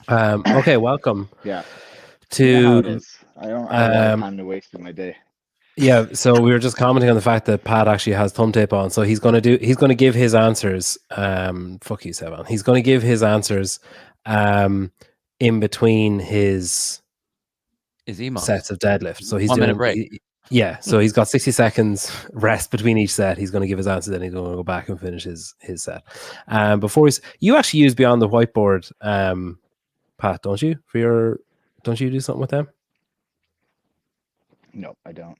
Okay, welcome Yeah. You know how it to is. I don't have a lot of um time to waste in my day. yeah, so we were just commenting on the fact that Pat actually has thumb tape on. So he's gonna give his answers. Fuck you, Sevan. He's gonna give his answers in between his emo. sets of deadlift. So he's 1 minute doing break. yeah, so he's got 60 seconds rest between each set. He's going to give his answer, then he's going to go back and finish his set. Before you actually use Beyond the Whiteboard, Pat, don't you? Don't you do something with them? No, I don't.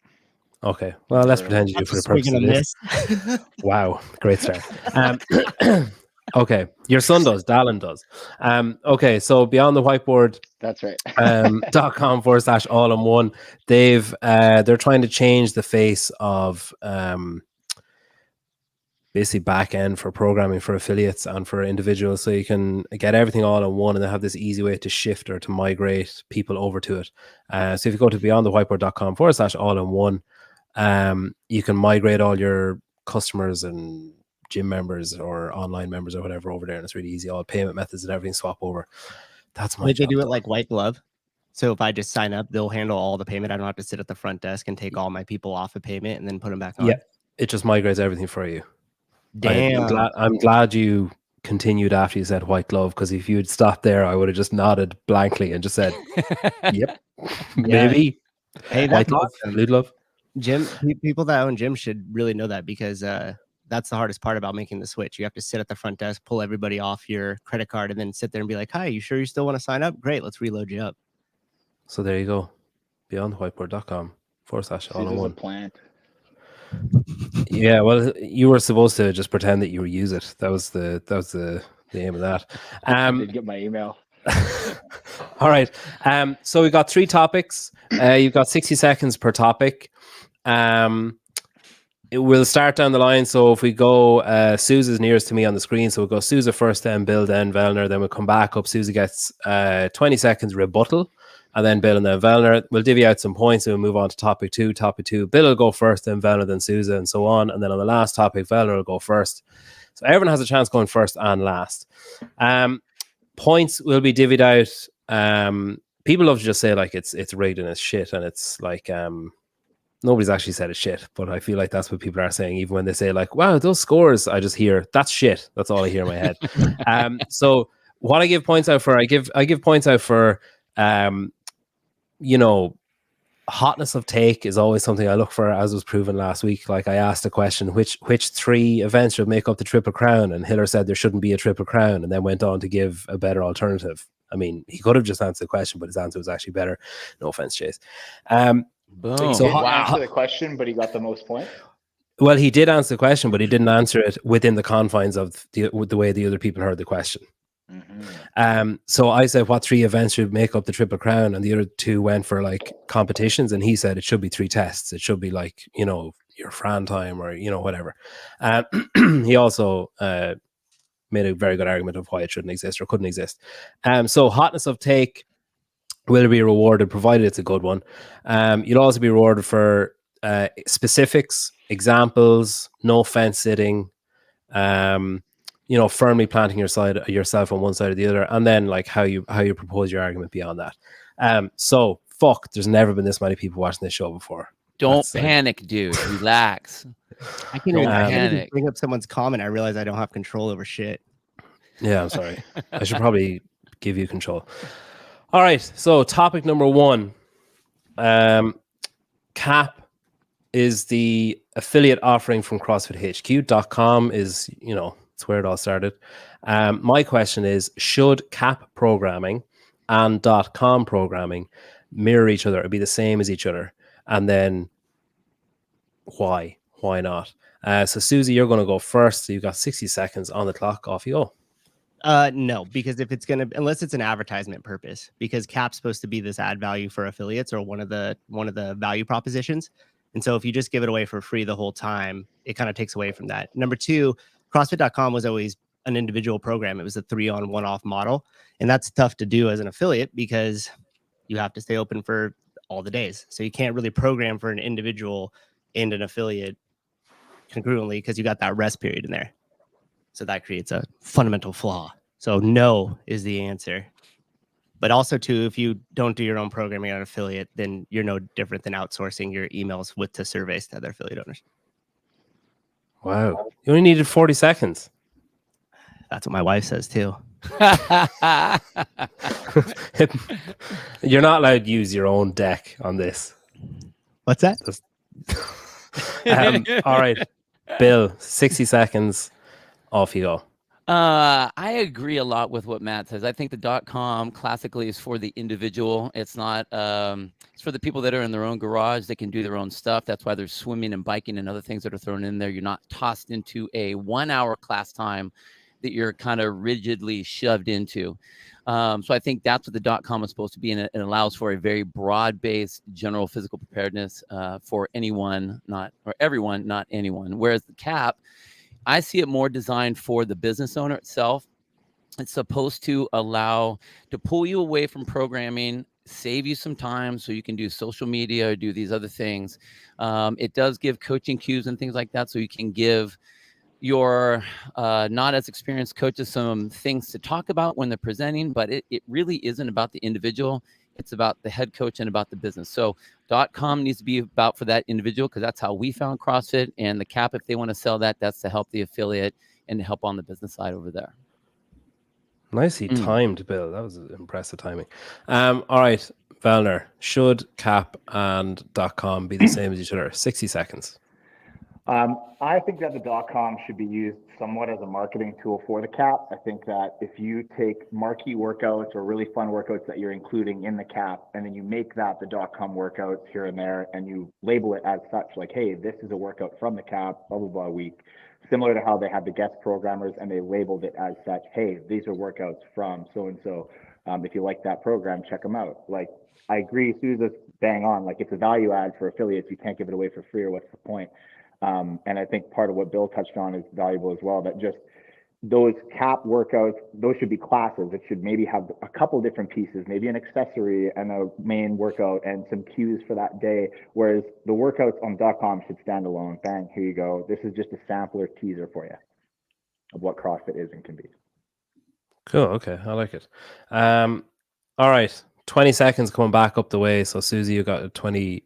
Okay, well, let's pretend you do for the purpose of this. Wow, great start. Okay, your son does, Dallin does. Okay, so Beyond the Whiteboard. That's right. .com/all-in-one. They're trying to change the face of basically back end for programming for affiliates and for individuals, so you can get everything all in one and they have this easy way to shift or to migrate people over to it. So if you go to beyondthewhiteboard.com/all-in-one, you can migrate all your customers and gym members or online members or whatever over there, and it's really easy. All payment methods and everything swap over. That's my job. They do it like white glove. So if I just sign up, they'll handle all the payment. I don't have to sit at the front desk and take all my people off of payment and then put them back on. Yeah, it just migrates everything for you. Damn. I'm glad you continued after you said white glove, because if you had stopped there, I would have just nodded blankly and just said, "Yep, maybe." Hey, white that's glove, awesome. blue glove. People that own gyms should really know that, because that's the hardest part about making the switch. You have to sit at the front desk, pull everybody off your credit card, and then sit there and be like, "Hi, you sure you still want to sign up? Great, let's reload you up." So there you go. beyondthewhiteboard.com/all-in-one. Plant. Yeah, well, you were supposed to just pretend that you use it. That was the aim of that. I did get my email. All right. So we got 3 topics. You've got 60 seconds per topic. It will start down the line. So if we go, Souza's nearest to me on the screen. So we'll go Souza first, then Bill, then Vellner. Then we'll come back up. Souza gets 20 seconds rebuttal, and then Bill, and then Vellner. We'll divvy out some points and we'll move on to topic 2. Topic 2, Bill will go first, then Vellner, then Souza, and so on. And then on the last topic, Vellner will go first. So everyone has a chance going first and last. Points will be divvied out. People love to just say like it's rigged and it's shit, and it's like nobody's actually said it's shit, but I feel like that's what people are saying. Even when they say like, "Wow, those scores," I just hear that's shit. That's all I hear in my head. So what I give points out for, I give points out for, hotness of take is always something I look for, as was proven last week. Like I asked a question, which 3 events should make up the Triple Crown, and Hiller said there shouldn't be a Triple Crown, and then went on to give a better alternative. I mean, he could have just answered the question, but his answer was actually better. No offense, Chase. Boom. So he didn't answer the question, but he got the most points. Well, he did answer the question, but he didn't answer it within the confines of the way the other people heard the question. Mm-hmm. So I said, what 3 events should make up the Triple Crown? And the other 2 went for like competitions. And he said it should be 3 tests. It should be like, your Fran time or, whatever. He also made a very good argument of why it shouldn't exist or couldn't exist. So hotness of take will be rewarded, provided it's a good one. You'll also be rewarded for specifics, examples, no fence sitting, firmly planting yourself on one side or the other, and then like how you propose your argument beyond that. So there's never been this many people watching this show before. Don't panic, dude. Relax. I can't even bring up someone's comment. I realize I don't have control over shit. Yeah, I'm sorry. I should probably give you control. All right, so topic number 1. CAP is the affiliate offering from CrossFitHQ.com is, it's where it all started. My question is, should CAP programming and .com programming mirror each other or be the same as each other? And then why? Why not? So Susie, you're going to go first. So you've got 60 seconds on the clock. Off you go. No, because if it's unless it's an advertisement purpose, because CAP's supposed to be this add value for affiliates or one of the value propositions. And so if you just give it away for free the whole time, it kind of takes away from that. Number 2, CrossFit.com was always an individual program. It was a 3-on 1-off model. And that's tough to do as an affiliate because you have to stay open for all the days. So you can't really program for an individual and an affiliate congruently because you got that rest period in there. So that creates a fundamental flaw. So no is the answer. But also too, if you don't do your own programming on an affiliate, then you're no different than outsourcing your emails to surveys to other affiliate owners. Wow. You only needed 40 seconds. That's what my wife says too. You're not allowed to use your own deck on this. What's that? All right. Bill, 60 seconds. Off you go. I agree a lot with what Matt says. I think the .com classically is for the individual. It's not. It's for the people that are in their own garage. They can do their own stuff. That's why there's swimming and biking and other things that are thrown in there. You're not tossed into a 1 hour class time that you're kind of rigidly shoved into. So I think that's what the .com is supposed to be, and it allows for a very broad-based general physical preparedness for anyone, or everyone, not anyone. Whereas the CAP, I see it more designed for the business owner itself. It's supposed to allow to pull you away from programming, save you some time so you can do social media or do these other things. It does give coaching cues and things like that, so you can give your not as experienced coaches some things to talk about when they're presenting, but it really isn't about the individual. It's about the head coach and about the business. So .com needs to be about for that individual, because that's how we found CrossFit. And the CAP, if they want to sell that, that's to help the affiliate and to help on the business side over there. Nicely timed, Bill. That was impressive timing. All right, Vellner, should CAP and .com be the same as each other? 60 seconds. I think that the .com should be used somewhat as a marketing tool for the CAP. I think that if you take marquee workouts or really fun workouts that you're including in the CAP, and then you make that the .com workouts here and there, and you label it as such, like, hey, this is a workout from the CAP, blah, blah, blah week, similar to how they had the guest programmers and they labeled it as such, hey, these are workouts from so-and-so. If you like that program, check them out. Like, I agree, Souza's bang on. Like, it's a value add for affiliates. You can't give it away for free, or what's the point? And I think part of what Bill touched on is valuable as well, that just those CAP workouts, those should be classes. It should maybe have a couple different pieces, maybe an accessory and a main workout and some cues for that day. Whereas the workouts on .com should stand alone. Bang, here you go. This is just a sampler teaser for you of what CrossFit is and can be. Cool. Okay. I like it. All right. 20 seconds coming back up the way. So Susie, you got 20,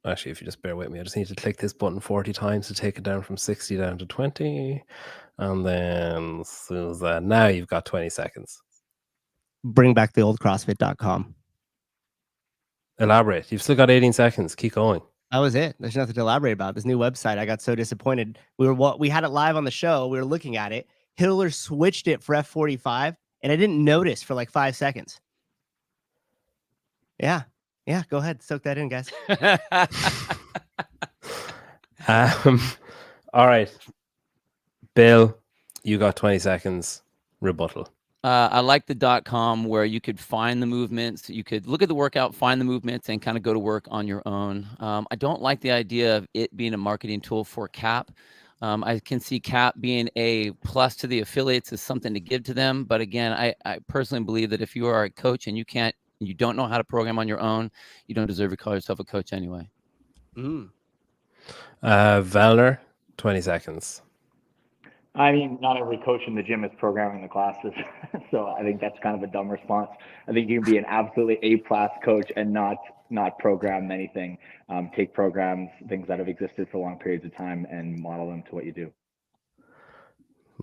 actually, if you just bear with me, I just need to click this button 40 times to take it down from 60 down to 20. And then Souza, now you've got 20 seconds. Bring back the old CrossFit.com. Elaborate. You've still got 18 seconds. Keep going. That was it. There's nothing to elaborate about. This new website, I got so disappointed. We had it live on the show. We were looking at it. Hitler switched it for F45, and I didn't notice for like 5 seconds. Yeah, go ahead. Soak that in, guys. All right. Bill, you got 20 seconds. Rebuttal. I like the .com, where you could find the movements. You could look at the workout, find the movements, and kind of go to work on your own. I don't like the idea of it being a marketing tool for CAP. I can see CAP being a plus to the affiliates as something to give to them. But again, I personally believe that if you are a coach and you don't know how to program on your own, you don't deserve to call yourself a coach anyway. Vellner, 20 seconds. I mean, not every coach in the gym is programming the classes. So I think that's kind of a dumb response. I think you can be an absolutely A-class coach and not program anything. Take programs, things that have existed for long periods of time, and model them to what you do.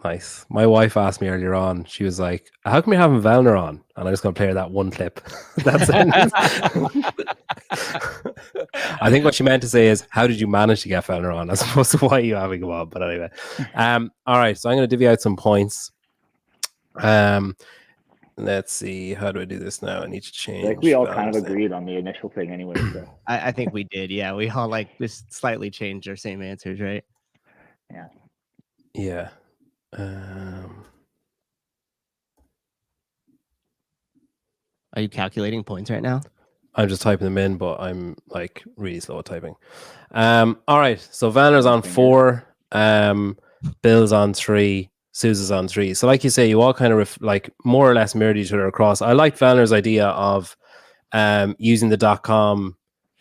Nice. My wife asked me earlier on, she was like, how come you're having Vellner on? And I'm just going to play her that one clip. That's it. I think what she meant to say is, how did you manage to get Vellner on, as opposed to why are you having him on? But anyway. All right. So I'm going to divvy out some points. Let's see. How do I do this now? I need to change. Like, we all kind of agreed on the initial thing anyway. So. I think we did. Yeah. We all just slightly changed our same answers, right? Yeah. Yeah. Are you calculating points right now? I'm just typing them in, but I'm like really slow at typing. All right. So Vellner's on 4, Bill's on 3, Souza's on 3. So like you say, you all kind of like more or less mirrored each other across. I like Vellner's idea of using the .com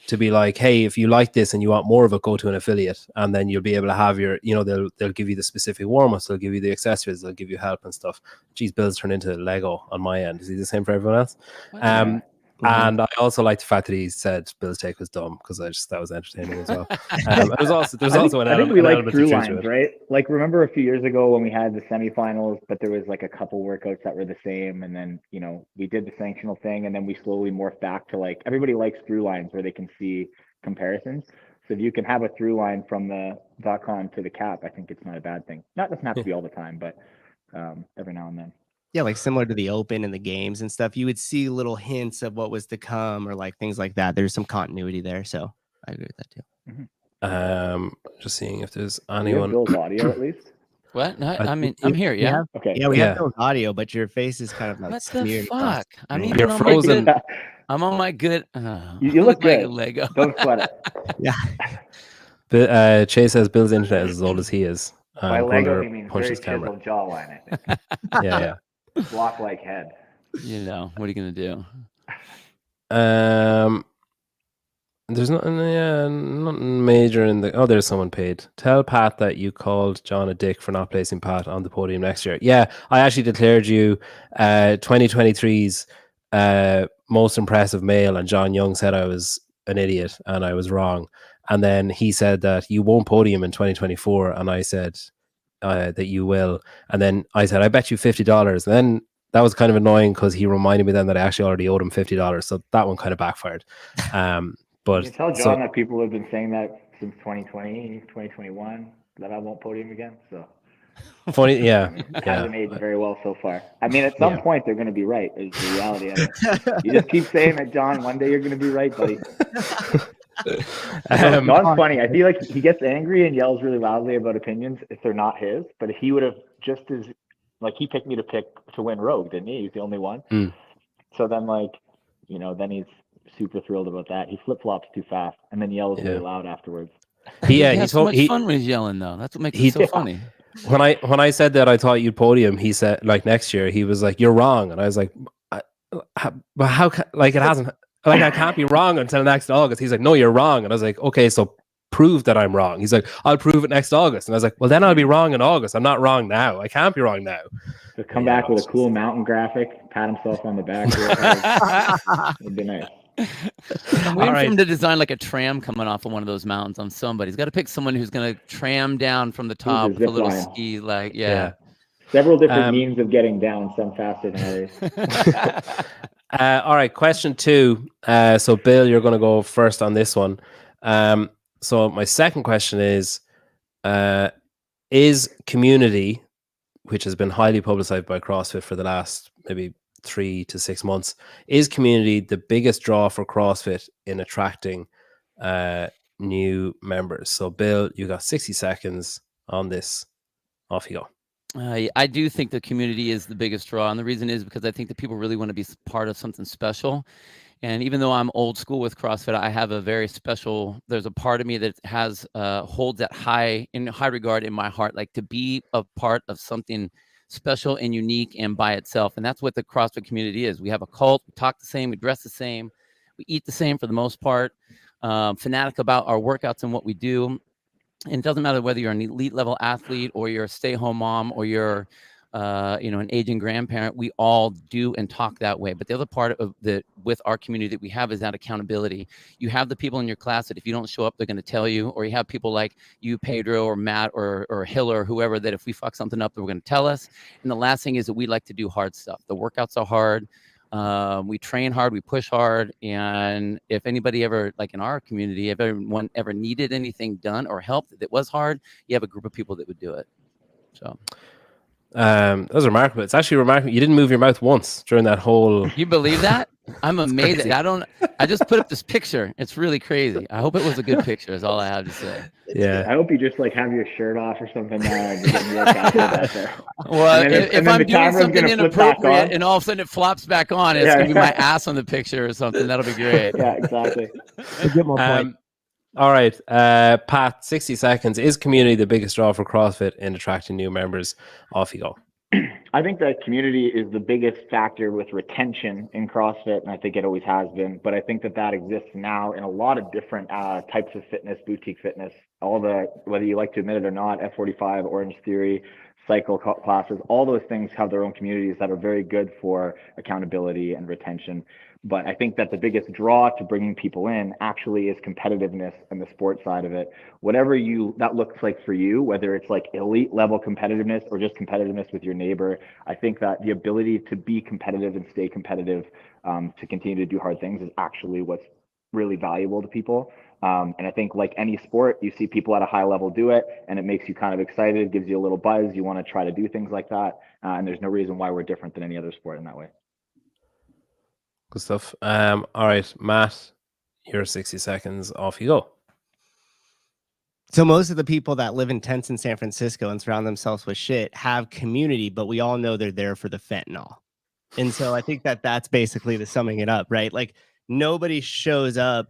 to be like, hey, if you like this and you want more of it, go to an affiliate, and then you'll be able to have your, they'll give you the specific warm-ups, they'll give you the accessories, they'll give you help and stuff. Geez, Bill's turned into Lego on my end. Is he the same for everyone else? And I also like the fact that he said Bill's take was dumb, because that was entertaining as well. There's also an element. I think we like of through truth to lines, it. right? Like, remember a few years ago when we had the semifinals, but there was like a couple workouts that were the same, and then we did the sanctional thing, and then we slowly morphed back to like everybody likes through lines where they can see comparisons. So if you can have a through line from the .com to the cap, I think it's not a bad thing. Doesn't have to be all the time, but every now and then. Yeah, like similar to the Open and the games and stuff, you would see little hints of what was to come, or like things like that. There's some continuity there, so I agree with that too. Mm-hmm. Just seeing if there's anyone. Do you have Bill's audio at least? What? No, I'm here. Yeah. Okay. Yeah, we have Bill's audio, but your face is kind of like What the fuck? I'm You're even on frozen. my good. I'm on my good. You look like good. a Lego. Don't sweat it. Yeah. Chase says Bill's internet is as old as he is. By Lego, Grundler he means punched very his camera. chiseled jawline, I think. Yeah. Block-like head. What are you gonna do? There's nothing major in the. Oh, there's someone paid. Tell Pat that you called John a dick for not placing Pat on the podium next year. Yeah, I actually declared you 2023's most impressive male, and John Young said I was an idiot and I was wrong. And then he said that you won't podium in 2024, and I said that you will. And then I said, I bet you $50. And then that was kind of annoying, because he reminded me then that I actually already owed him $50. So that one kind of backfired. But you can tell John that people have been saying that since 2020, 2021, that I won't podium again. So funny, yeah. It hasn't aged very well so far. I mean, at some point they're going to be right. Is the reality of it. You just keep saying it, John. One day you're going to be right, buddy. John's funny. I feel like he gets angry and yells really loudly about opinions if they're not his. But if he would have just as like he picked me to win Rogue, didn't he? He's the only one. So then then he's super thrilled about that. He flip flops too fast and then yells really loud afterwards. He has so much fun when he's yelling, though. That's what makes it so funny. When I said that I thought you'd podium, he said like next year, he was like, "You're wrong," and I was like, "But how? Like it hasn't. Like I can't be wrong until next August." He's like, "No, you're wrong," and I was like, "Okay, so prove that I'm wrong." He's like, "I'll prove it next August," and I was like, "Well, then I'll be wrong in August. I'm not wrong now. I can't be wrong now." So come back with a cool mountain graphic, pat himself on the back. It'd be nice. I'm waiting for him to design like a tram coming off of one of those mountains on somebody. He's got to pick someone who's going to tram down from the top with a little ski, like Several different means of getting down, some faster than others. All right, question 2. So Bill, you're going to go first on this one. So my second question is community, which has been highly publicized by CrossFit for the last maybe 3 to 6 months, is community the biggest draw for CrossFit in attracting new members? So Bill, you got 60 seconds on this. Off you go. I do think the community is the biggest draw, and the reason is because I think that people really want to be part of something special. And even though I'm old school with CrossFit, I have a very special, there's a part of me that has holds that in high regard in my heart, like to be a part of something special and unique and by itself. And that's what the CrossFit community is. We have a cult, we talk the same, we dress the same, we eat the same for the most part, fanatic about our workouts and what we do. And it doesn't matter whether you're an elite level athlete or you're a stay-home mom or you're an aging grandparent. We all do and talk that way. But the other part of with our community that we have is that accountability. You have the people in your class that if you don't show up, they're going to tell you, or you have people like you, Pedro, or Matt, or Hiller, or whoever, that if we fuck something up, they're going to tell us. And the last thing is that we like to do hard stuff. The workouts are hard. We train hard, we push hard. And if anybody ever, like in our community, if anyone ever needed anything done or help that was hard, you have a group of people that would do it. So that was remarkable. It's actually remarkable. You didn't move your mouth once during that whole. You believe that? I'm amazed. I just put up this picture. It's really crazy. I hope it was a good picture, is all I have to say. Yeah. I hope you just like have your shirt off or something now and you're getting worked out there. Well, if I'm doing something inappropriate and all of a sudden it flops back on, it's going to be my ass on the picture or something. That'll be great. Yeah, exactly. All right. Pat, 60 seconds. Is community the biggest draw for CrossFit in attracting new members? Off you go. I think that community is the biggest factor with retention in CrossFit, and I think it always has been. But I think that exists now in a lot of different types of fitness, boutique fitness. All the, whether you like to admit it or not, F45, Orange Theory, cycle classes, all those things have their own communities that are very good for accountability and retention. But I think that the biggest draw to bringing people in actually is competitiveness and the sport side of it. Whatever that looks like for you, whether it's like elite level competitiveness or just competitiveness with your neighbor, I think that the ability to be competitive and stay competitive, to continue to do hard things, is actually what's really valuable to people. And I think, like any sport, you see people at a high level do it, and it makes you kind of excited, gives you a little buzz. You want to try to do things like that. And there's no reason why we're different than any other sport in that way. Good stuff. All right, Matt, your 60 seconds. Off you go. So most of the people that live in tents in San Francisco and surround themselves with shit have community, but we all know they're there for the fentanyl. And so I think that's basically the summing it up, right? Like, nobody shows up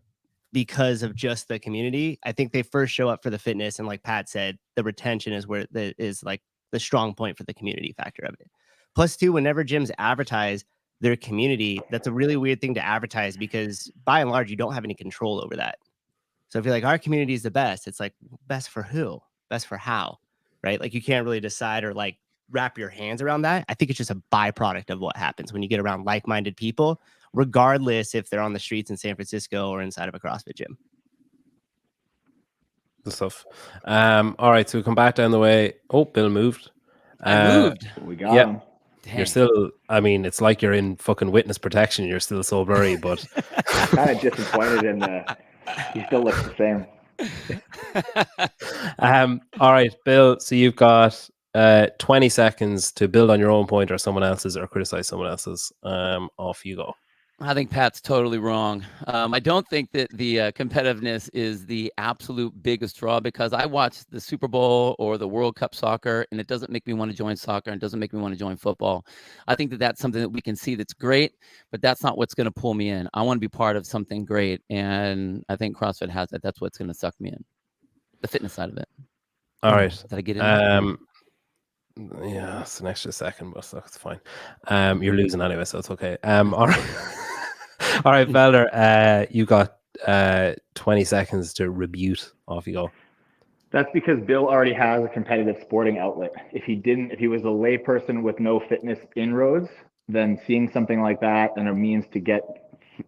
because of just the community. I think they first show up for the fitness, and like Pat said, the retention is where is like the strong point for the community factor of it. Plus, too, whenever gyms advertise their community, that's a really weird thing to advertise, because by and large, you don't have any control over that. So if you're like, our community is the best, it's like, best for who? Best for how? Right? Like, you can't really decide or like wrap your hands around that. I think it's just a byproduct of what happens when you get around like-minded people, regardless if they're on the streets in San Francisco or inside of a CrossFit gym. Good stuff. All right, so we come back down the way. Oh, Bill moved. I moved. We got him. Dang. You're still, I mean, it's like you're in fucking witness protection. You're still so blurry, but Kind of disappointed in he still looks the same. all right, Bill. So you've got 20 seconds to build on your own point or someone else's, or criticize someone else's. Off you go. I think Pat's totally wrong. I don't think that the competitiveness is the absolute biggest draw, because I watch the Super Bowl or the World Cup soccer, and it doesn't make me want to join soccer, and it doesn't make me want to join football. I think that that's something that we can see that's great, but that's not what's going to pull me in. I want to be part of something great, and I think CrossFit has that. That's what's going to suck me in, the fitness side of it. All right. Did I get in? Yeah, it's an extra second, but that's fine. You're losing anyway, so it's okay. All right. All right, Vellner, you got 20 seconds to rebut. Off you go. That's because Bill already has a competitive sporting outlet. If he was a layperson with no fitness inroads, then seeing something like that and a means to get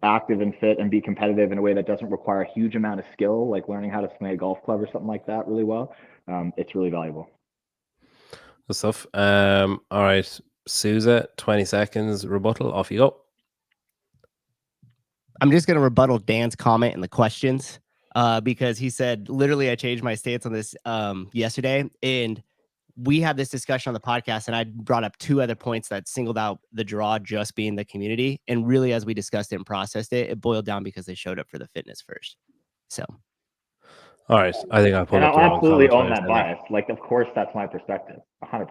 active and fit and be competitive in a way that doesn't require a huge amount of skill, like learning how to swing a golf club or something like that really well, it's really valuable. Good stuff. All right, Souza, 20 seconds rebuttal. Off you go. I'm just going to rebuttal Dan's comment in the questions, because he said, literally, I changed my stance on this yesterday, and we had this discussion on the podcast, and I brought up two other points that singled out the draw just being the community. And really, as we discussed it and processed it, it boiled down because they showed up for the fitness first. So, all right, I think I'll pull and up I'll absolutely own comments that bias. Like, of course, that's my perspective, 100%.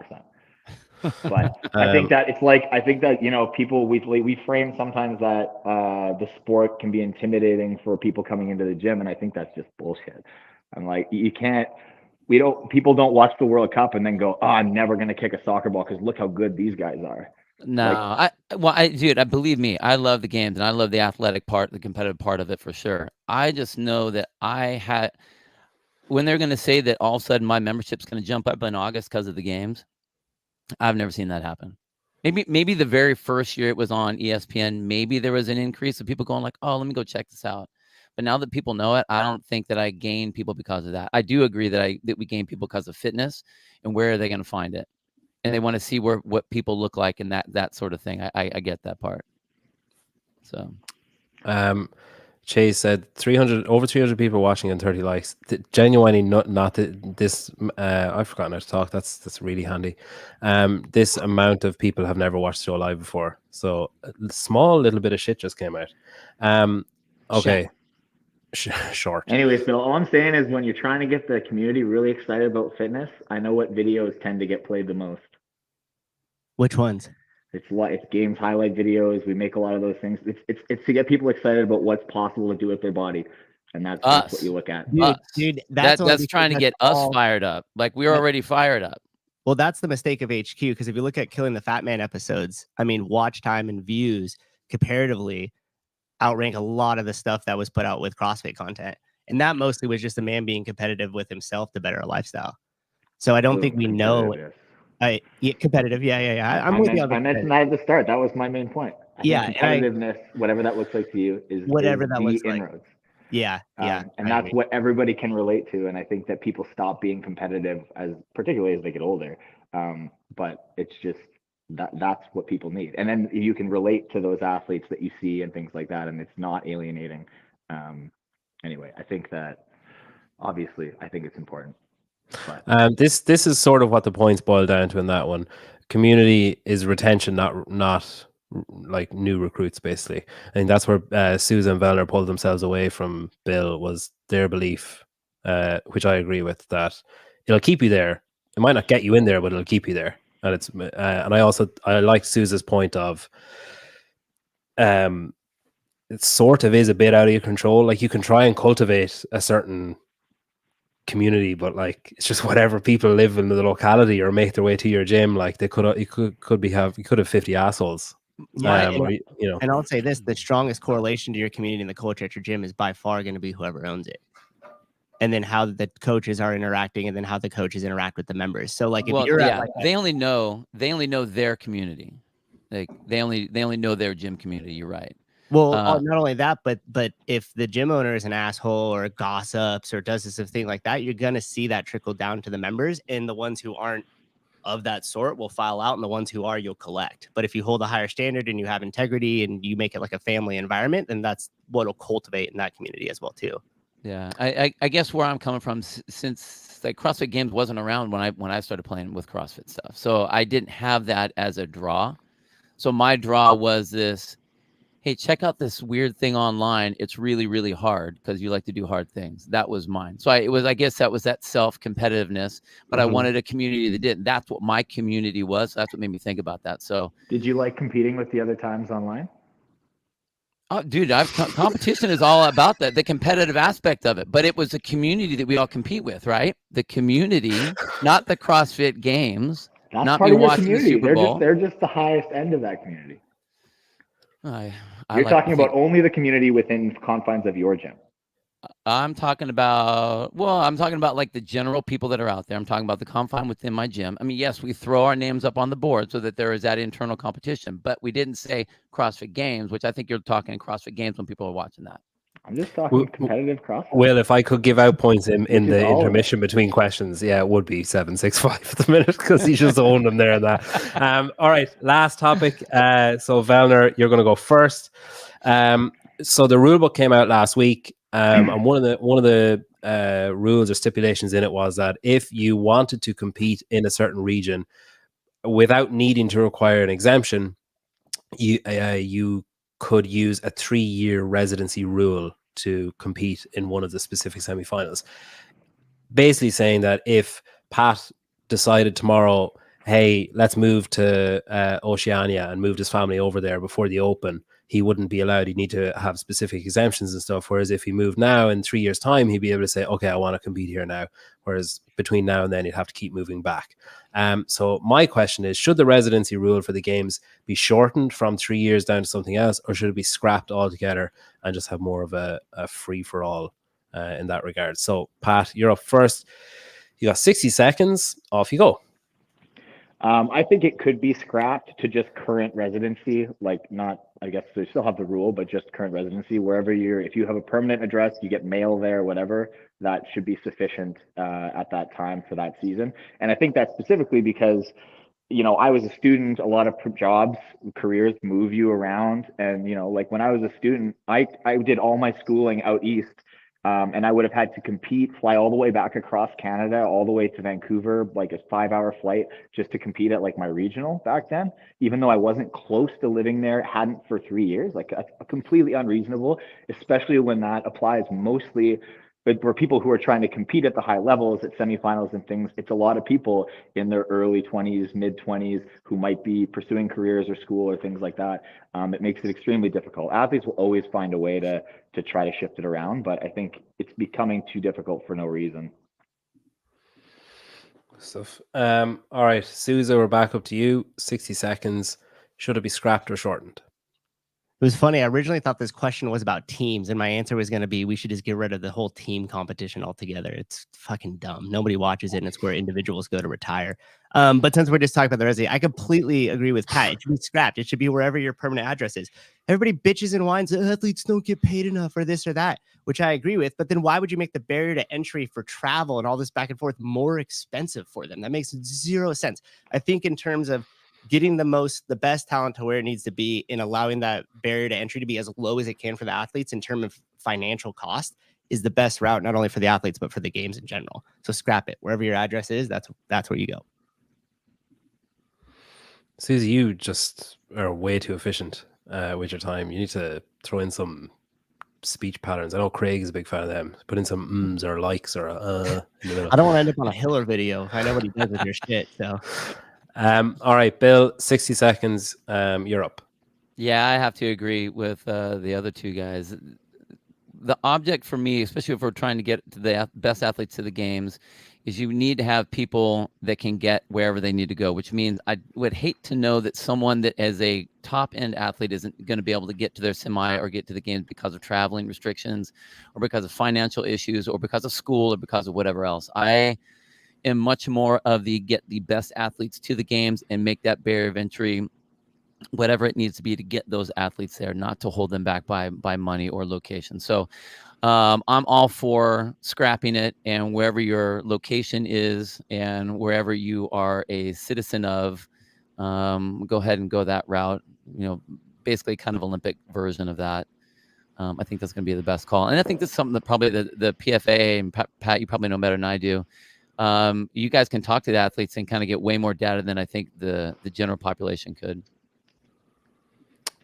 But I think that it's like, I think that, people, we frame sometimes that the sport can be intimidating for people coming into the gym, and I think that's just bullshit. I'm like, people don't watch the World Cup and then go, oh, I'm never going to kick a soccer ball because look how good these guys are. No, dude, believe me, I love the games and I love the athletic part, the competitive part of it for sure. I just know that when they're going to say that all of a sudden my membership's going to jump up in August because of the games, I've never seen that happen. Maybe the very first year it was on ESPN, maybe there was an increase of people going like, oh, let me go check this out. But now that people know it, I don't think that I gain people because of that. I do agree that we gain people because of fitness, and where are they going to find it? And they want to see what people look like and that sort of thing. I get that part. So, Chase said over 300 people watching and 30 likes. Genuinely not this. I've forgotten how to talk. That's really handy. This amount of people have never watched the show live before. So a small little bit of shit just came out. Okay. Short. Anyways, Bill, all I'm saying is when you're trying to get the community really excited about fitness, I know what videos tend to get played the most. which ones? It's games highlight videos. We make a lot of those things. It's to get people excited about what's possible to do with their body, and that's what you look at. Dude, that's trying to get us fired up. Like we're already fired up. Well, that's the mistake of HQ, because if you look at Killing the Fat Man episodes, I mean, watch time and views comparatively outrank a lot of the stuff that was put out with CrossFit content. And that mostly was just a man being competitive with himself to better a lifestyle. So I don't think we know. Competitive. Yeah. I'm with you on the I mentioned that at the start. That was my main point. I think and competitiveness, whatever that looks like to you, is whatever that the looks like. inroads. Yeah. And that's what everybody can relate to. And I think that people stop being competitive particularly as they get older. But it's just that's what people need. And then you can relate to those athletes that you see and things like that, and it's not alienating. Anyway, I think that obviously I think it's important. But This is sort of what the points boil down to in that one. Community is retention, not like new recruits, basically. I think that's where Souza and Vellner pulled themselves away from Bill, was their belief, which I agree with, that it'll keep you there. It might not get you in there, but it'll keep you there. And it's and I like Souza's point of it sort of is a bit out of your control. Like, you can try and cultivate a certain community, but like, it's just whatever people live in the locality or make their way to your gym. Like, you could have 50 assholes. And I'll say this: the strongest correlation to your community and the culture at your gym is by far going to be whoever owns it, and then how the coaches are interacting, and then how the coaches interact with the members. So like, if you're they only know their community. Like, they only know their gym community. You're right. Well, not only that, but if the gym owner is an asshole or gossips or does this thing like that, you're gonna see that trickle down to the members, and the ones who aren't of that sort will file out, and the ones who are, you'll collect. But if you hold a higher standard and you have integrity and you make it like a family environment, then that's what'll cultivate in that community as well too. Yeah, I guess where I'm coming from, since like CrossFit Games wasn't around when I started playing with CrossFit stuff, so I didn't have that as a draw. So my draw was this: hey, check out this weird thing online. It's really, really hard because you like to do hard things. That was mine. So I guess that was that self-competitiveness, but I wanted a community that didn't. That's what my community was. So that's what made me think about that. So did you like competing with the other times online? Oh, dude, competition is all about that, the competitive aspect of it. But it was a community that we all compete with, right? The community, not the CrossFit Games. That's not part me of your watching community. the Super Bowl. They're just the highest end of that community. You're talking about only the community within confines of your gym. I'm talking about like the general people that are out there. I'm talking about the confine within my gym. I mean, yes, we throw our names up on the board so that there is that internal competition, but we didn't say CrossFit Games, which I think you're talking CrossFit Games when people are watching that. I'm just talking competitive CrossFit. Well, if I could give out points in the intermission between questions, yeah, it would be 765 at the minute, because he's just owned them there and that. All right, last topic. So Vellner, you're going to go first. So the rule book came out last week, and one of the rules or stipulations in it was that if you wanted to compete in a certain region without needing to require an exemption, you could use a 3-year residency rule to compete in one of the specific semifinals. Basically saying that if Pat decided tomorrow, hey, let's move to Oceania and moved his family over there before the Open, he wouldn't be allowed. He'd need to have specific exemptions and stuff. Whereas if he moved now, in 3 years' time, he'd be able to say, okay, I want to compete here now. Whereas between now and then, he'd have to keep moving back. So my question is, should the residency rule for the games be shortened from 3 years down to something else, or should it be scrapped altogether and just have more of a free-for-all in that regard? So, Pat, you're up first. You got 60 seconds. Off you go. I think it could be scrapped to just current residency, like not, I guess they still have the rule, but just current residency, wherever if you have a permanent address, you get mail there, whatever, that should be sufficient at that time for that season. And I think that's specifically because, I was a student, a lot of jobs, careers move you around. And, like when I was a student, I did all my schooling out east. And I would have had to compete, fly all the way back across Canada, all the way to Vancouver, like a 5-hour flight just to compete at like my regional back then, even though I wasn't close to living there, hadn't for 3 years, like completely unreasonable, especially when that applies mostly. But for people who are trying to compete at the high levels at semifinals and things, it's a lot of people in their early 20s, mid 20s who might be pursuing careers or school or things like that. It makes it extremely difficult. Athletes will always find a way to try to shift it around, but I think it's becoming too difficult for no reason. Stuff. All right, Souza, we're back up to you. 60 seconds. Should it be scrapped or shortened? It was funny. I originally thought this question was about teams, and my answer was going to be we should just get rid of the whole team competition altogether. It's fucking dumb. Nobody watches it, and it's where individuals go to retire. But since we're just talking about the resume, I completely agree with Pat. It should be scrapped. It should be wherever your permanent address is. Everybody bitches and whines that athletes don't get paid enough or this or that, which I agree with. But then why would you make the barrier to entry for travel and all this back and forth more expensive for them? That makes zero sense. I think in terms of getting the best talent to where it needs to be and allowing that barrier to entry to be as low as it can for the athletes in terms of financial cost is the best route, not only for the athletes, but for the games in general. So scrap it. Wherever your address is, that's where you go. Susie, you just are way too efficient with your time. You need to throw in some speech patterns. I know Craig is a big fan of them. Put in some ums or likes or in the middle. I don't want to end up on a Hiller video. I know what he does with your shit. So, all right, Bill, 60 seconds. You're up. Yeah, I have to agree with the other two guys. The object for me, especially if we're trying to get to the best athletes to the games, is you need to have people that can get wherever they need to go, which means I would hate to know that someone that as a top end athlete isn't going to be able to get to their semi or get to the games because of traveling restrictions or because of financial issues or because of school or because of whatever else. I am much more of the get the best athletes to the games and make that barrier of entry whatever it needs to be to get those athletes there, not to hold them back by money or location. So I'm all for scrapping it, and wherever your location is and wherever you are a citizen of, go ahead and go that route. Basically kind of Olympic version of that. I think that's going to be the best call. And I think that's something that probably the PFA and Pat, you probably know better than I do. You guys can talk to the athletes and kind of get way more data than I think the general population could.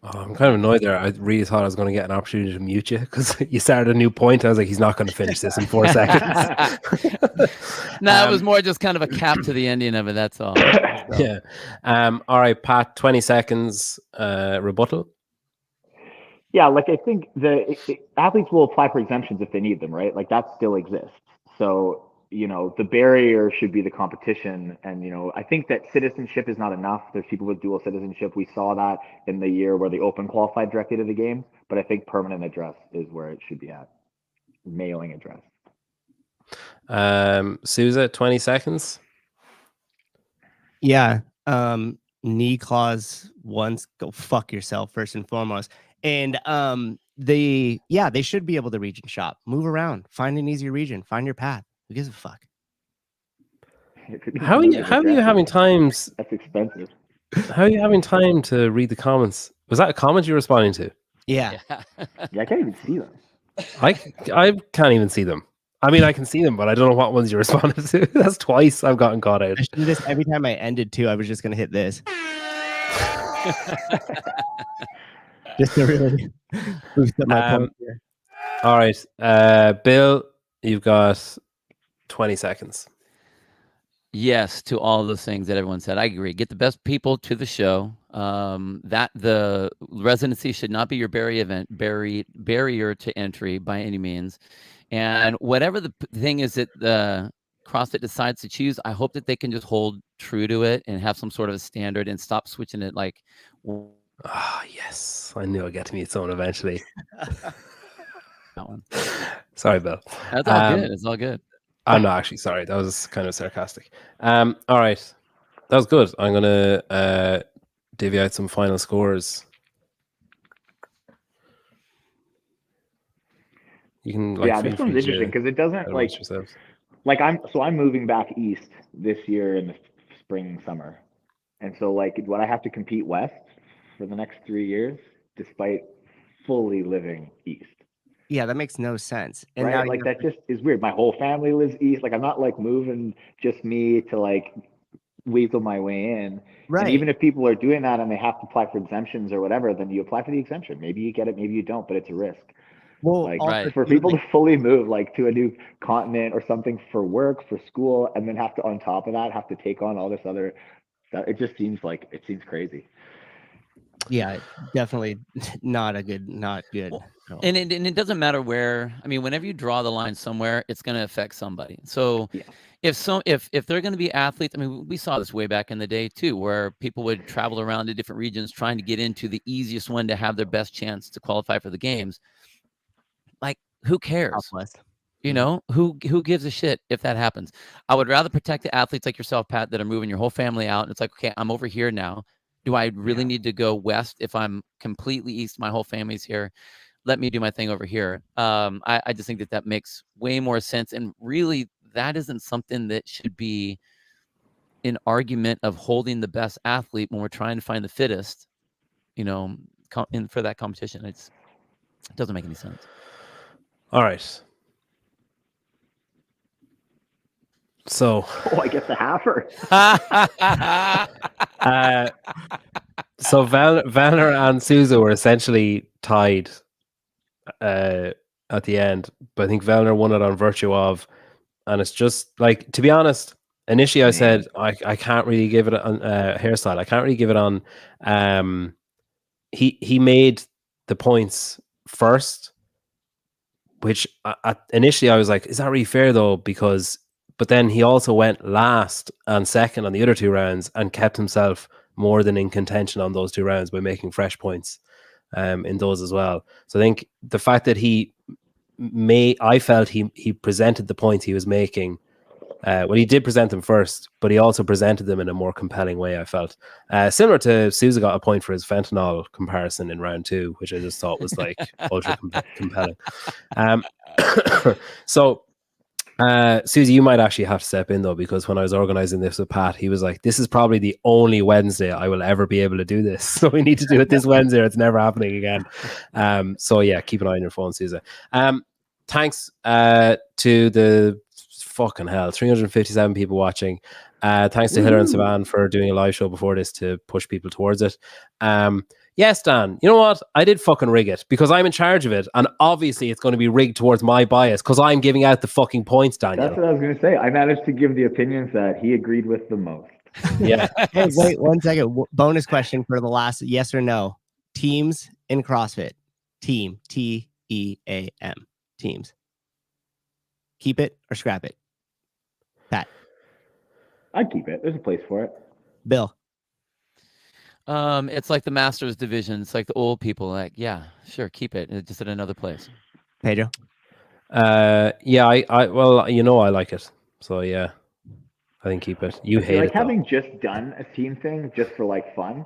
Oh, I'm kind of annoyed there. I really thought I was going to get an opportunity to mute you because you started a new point. I was like, he's not going to finish this in 4 seconds. No, it was more just kind of a cap to the ending of it. That's all. So. Yeah. All right, Pat, 20 seconds rebuttal. Yeah, like I think athletes will apply for exemptions if they need them, right? Like that still exists. So, the barrier should be the competition. And, I think that citizenship is not enough. There's people with dual citizenship. We saw that in the year where the Open qualified directly to the game. But I think permanent address is where it should be at. Mailing address. Souza, 20 seconds. Yeah. Knee clause once, go fuck yourself first and foremost. And they should be able to region shop, move around, find an easy region, find your path. Who gives a fuck? How are you having times? That's expensive. How are you having time to read the comments? Was that a comment you're responding to? Yeah. Yeah, I can't even see them. I can't even see them. I mean, I can see them, but I don't know what ones you responded to. That's twice I've gotten caught out. I should do this every time I ended too. I was just gonna hit this. Just to really boost up my point here. All right. Bill, you've got 20 seconds. Yes, to all those things that everyone said. I agree. Get the best people to the show. That the residency should not be your barrier to entry by any means. And whatever the thing is that the CrossFit decides to choose, I hope that they can just hold true to it and have some sort of a standard and stop switching it like. Ah, yes. I knew I'd get to meet someone eventually. That one. Sorry, Bill. That's all good. It's all good. I'm not actually sorry. That was kind of sarcastic. All right. That was good. I'm going to divvy out some final scores. You can this one's interesting because it doesn't I'm moving back east this year in the spring, summer. And so would I have to compete west for the next 3 years despite fully living east? Yeah, that makes no sense. And right? now that just is weird. My whole family lives east. I'm not moving just me to weasel my way in. Right. And even if people are doing that and they have to apply for exemptions or whatever, then you apply for the exemption. Maybe you get it, maybe you don't, but it's a risk. Well, for people to fully move to a new continent or something for work, for school, and then have to, on top of that, have to take on all this other stuff. It just seems crazy. Yeah, definitely not good. Well, and it doesn't matter where. I mean, whenever you draw the line somewhere, it's going to affect somebody. So if they're going to be athletes, I mean, we saw this way back in the day too, where people would travel around to different regions trying to get into the easiest one to have their best chance to qualify for the games. Like, who cares? Southwest. You know, who gives a shit if that happens? I would rather protect the athletes like yourself, Pat, that are moving your whole family out. And it's like, okay, I'm over here now. Do I really need to go west if I'm completely east? My whole family's here. Let me do my thing over here. I just think that makes way more sense. And really, that isn't something that should be an argument of holding the best athlete when we're trying to find the fittest, you know, for that competition. It doesn't make any sense. All right. So, I get the halfer. So Vellner and Souza were essentially tied at the end, but I think Vellner won it on virtue of, and it's just like, to be honest, initially I said I can't really give it on hairstyle. I can't really give it on. He made the points first, which initially I was like, is that really fair though? But then he also went last and second on the other 2 rounds and kept himself more than in contention on those 2 rounds by making fresh points in those as well. So I think the fact that I felt he presented the points he was making. Well, he did present them first, but he also presented them in a more compelling way, I felt. Similar to Souza got a point for his fentanyl comparison in round 2, which I just thought was like ultra compelling. So, Susie, you might actually have to step in though, because when I was organizing this with Pat, he was like, this is probably the only Wednesday I will ever be able to do this. So we need to do it this Wednesday or it's never happening again. So yeah, keep an eye on your phone, Susie. Thanks to the fucking hell, 357 people watching. Thanks to Hiller and Savan for doing a live show before this to push people towards it. Yes, Dan, you know what? I did fucking rig it because I'm in charge of it. And obviously it's going to be rigged towards my bias because I'm giving out the fucking points, Daniel. That's what I was going to say. I managed to give the opinions that he agreed with the most. Yeah. Hey, wait 1 second. Bonus question for the last yes or no. Teams in CrossFit. Team. T-E-A-M. Teams. Keep it or scrap it? Pat. I'd keep it. There's a place for it. Bill. It's like the Masters division. It's like the old people. Like, yeah, sure, keep it. It's just at another place. Pedro. Yeah, well, you know, I like it. So yeah, I think keep it. You hate like it having just done a team thing just for like fun.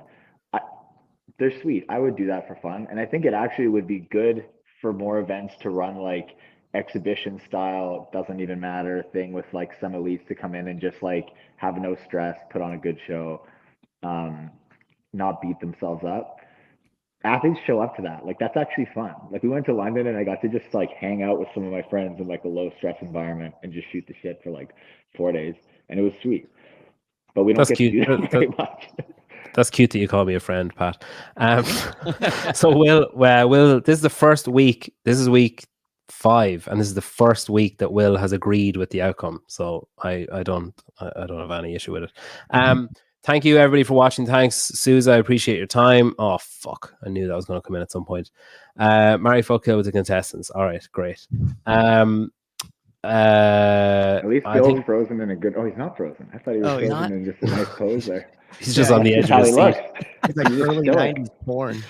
They're sweet. I would do that for fun, and I think it actually would be good for more events to run like exhibition style, doesn't even matter thing with like some elites to come in and just like have no stress, put on a good show, not beat themselves up. Athletes show up to that. Like that's actually fun. Like we went to London and I got to just like hang out with some of my friends in like a low stress environment and just shoot the shit for like 4 days, and it was sweet. But we don't get to do that very much. That's cute that you call me a friend, Pat. So Will, this is the first week. This is week 5, and this is the first week that Will has agreed with the outcome. So I don't have any issue with it. Thank you everybody for watching. Thanks, Souza. I appreciate your time. Oh fuck, I knew that was going to come in at some point. Mary Fuckhill with the contestants. All right, great. At least Bill's frozen in a good. Oh, he's not frozen. I thought he was frozen in just a nice pose there. He's just on the edge of his seat. He's like early 90s porn.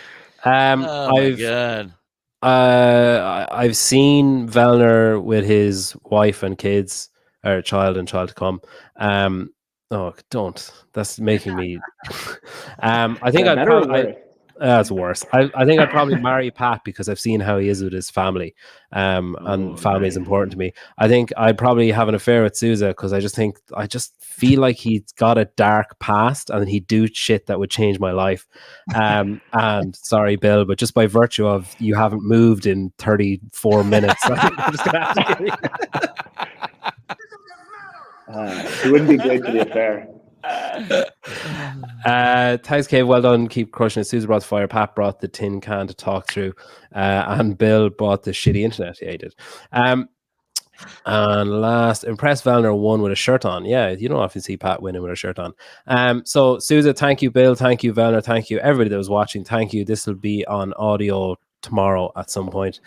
Oh my god. I've seen Vellner with his wife and kids, or child and child to come. Oh, don't. That's making me. I think I'd probably. That's worse. I think I'd probably marry Pat because I've seen how he is with his family, and family is important to me. I think I'd probably have an affair with Souza because I just feel like he's got a dark past and he'd do shit that would change my life. And sorry, Bill, but just by virtue of you haven't moved in 34 minutes, I'm just gonna have to give you. It wouldn't be great for the affair. Thanks, Cave. Well done. Keep crushing it. Susan brought the fire. Pat brought the tin can to talk through, and Bill brought the shitty internet. Yeah, he did. And last, Impress Vellner won with a shirt on. Yeah, you don't often see Pat winning with a shirt on. So Souza, thank you, Bill. Thank you, Vellner. Thank you, everybody that was watching. Thank you. This will be on audio tomorrow at some point.